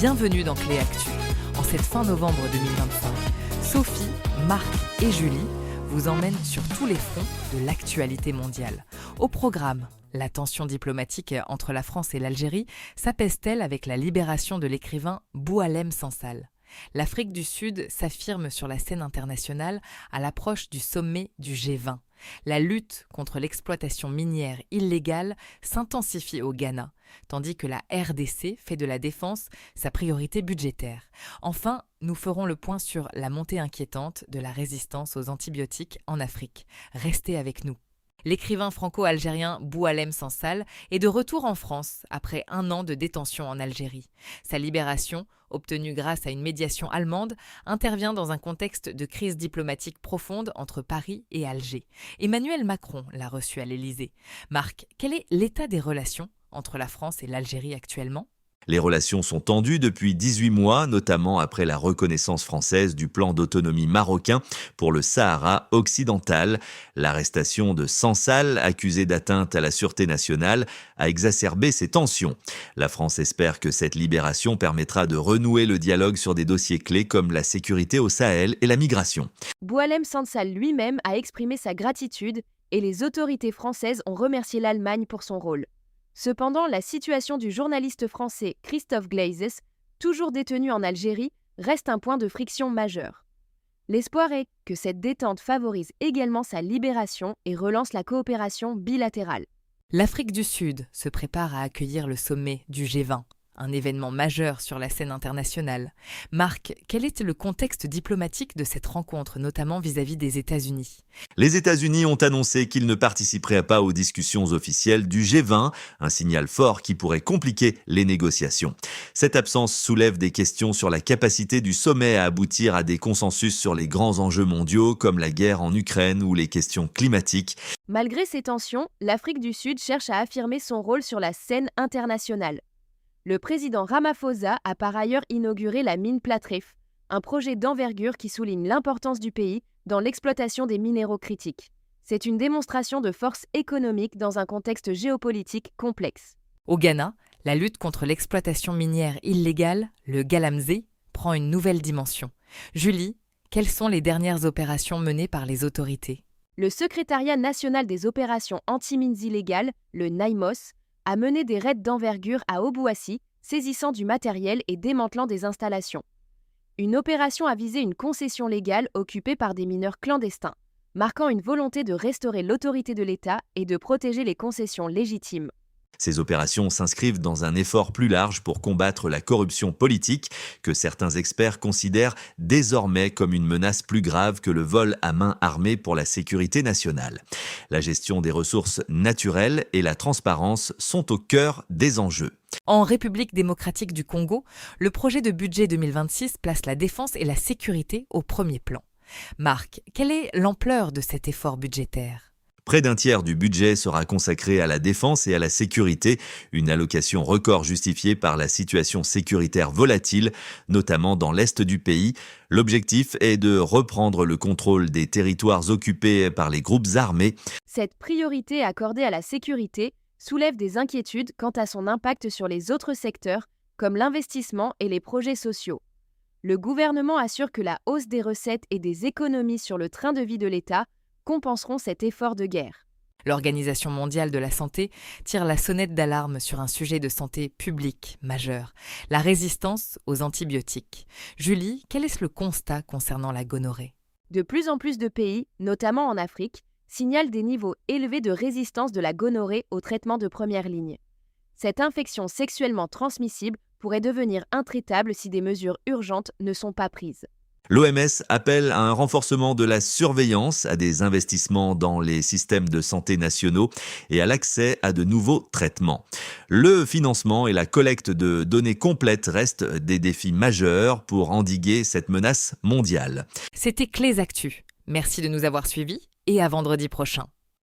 Bienvenue dans Clé Actu. En cette fin novembre 2025, Sophie, Marc et Julie vous emmènent sur tous les fronts de l'actualité mondiale. Au programme, la tension diplomatique entre la France et l'Algérie s'apaise-t-elle avec la libération de l'écrivain Boualem Sansal ? L'Afrique du Sud s'affirme sur la scène internationale à l'approche du sommet du G20. La lutte contre l'exploitation minière illégale s'intensifie au Ghana, tandis que la RDC fait de la défense sa priorité budgétaire. Enfin, nous ferons le point sur la montée inquiétante de la résistance aux antibiotiques en Afrique. Restez avec nous. L'écrivain franco-algérien Boualem Sansal est de retour en France après 1 an de détention en Algérie. Sa libération, obtenue grâce à une médiation allemande, intervient dans un contexte de crise diplomatique profonde entre Paris et Alger. Emmanuel Macron l'a reçu à l'Élysée. Marc, quel est l'état des relations entre la France et l'Algérie actuellement ? Les relations sont tendues depuis 18 mois, notamment après la reconnaissance française du plan d'autonomie marocain pour le Sahara occidental. L'arrestation de Sansal, accusé d'atteinte à la sûreté nationale, a exacerbé ces tensions. La France espère que cette libération permettra de renouer le dialogue sur des dossiers clés comme la sécurité au Sahel et la migration. Boualem Sansal lui-même a exprimé sa gratitude et les autorités françaises ont remercié l'Allemagne pour son rôle. Cependant, la situation du journaliste français Christophe Glaizes, toujours détenu en Algérie, reste un point de friction majeur. L'espoir est que cette détente favorise également sa libération et relance la coopération bilatérale. L'Afrique du Sud se prépare à accueillir le sommet du G20, un événement majeur sur la scène internationale. Marc, quel est le contexte diplomatique de cette rencontre, notamment vis-à-vis des États-Unis ? Les États-Unis ont annoncé qu'ils ne participeraient pas aux discussions officielles du G20, un signal fort qui pourrait compliquer les négociations. Cette absence soulève des questions sur la capacité du sommet à aboutir à des consensus sur les grands enjeux mondiaux comme la guerre en Ukraine ou les questions climatiques. Malgré ces tensions, l'Afrique du Sud cherche à affirmer son rôle sur la scène internationale. Le président Ramaphosa a par ailleurs inauguré la mine Platreef, un projet d'envergure qui souligne l'importance du pays dans l'exploitation des minéraux critiques. C'est une démonstration de force économique dans un contexte géopolitique complexe. Au Ghana, la lutte contre l'exploitation minière illégale, le Galamsey, prend une nouvelle dimension. Julie, quelles sont les dernières opérations menées par les autorités ? Le Secrétariat national des opérations anti-mines illégales, le NIMOS, a mené des raids d'envergure à Obuasi, saisissant du matériel et démantelant des installations. Une opération a visé une concession légale occupée par des mineurs clandestins, marquant une volonté de restaurer l'autorité de l'État et de protéger les concessions légitimes. Ces opérations s'inscrivent dans un effort plus large pour combattre la corruption politique que certains experts considèrent désormais comme une menace plus grave que le vol à main armée pour la sécurité nationale. La gestion des ressources naturelles et la transparence sont au cœur des enjeux. En République démocratique du Congo, le projet de budget 2026 place la défense et la sécurité au premier plan. Marc, quelle est l'ampleur de cet effort budgétaire ? Près d'un tiers du budget sera consacré à la défense et à la sécurité, une allocation record justifiée par la situation sécuritaire volatile, notamment dans l'est du pays. L'objectif est de reprendre le contrôle des territoires occupés par les groupes armés. Cette priorité accordée à la sécurité soulève des inquiétudes quant à son impact sur les autres secteurs, comme l'investissement et les projets sociaux. Le gouvernement assure que la hausse des recettes et des économies sur le train de vie de l'État compenseront cet effort de guerre. L'Organisation mondiale de la santé tire la sonnette d'alarme sur un sujet de santé publique majeur, la résistance aux antibiotiques. Julie, quel est le constat concernant la gonorrhée ? De plus en plus de pays, notamment en Afrique, signalent des niveaux élevés de résistance de la gonorrhée aux traitements de première ligne. Cette infection sexuellement transmissible pourrait devenir intraitable si des mesures urgentes ne sont pas prises. L'OMS appelle à un renforcement de la surveillance, à des investissements dans les systèmes de santé nationaux et à l'accès à de nouveaux traitements. Le financement et la collecte de données complètes restent des défis majeurs pour endiguer cette menace mondiale. C'était Clés Actu. Merci de nous avoir suivis et à vendredi prochain.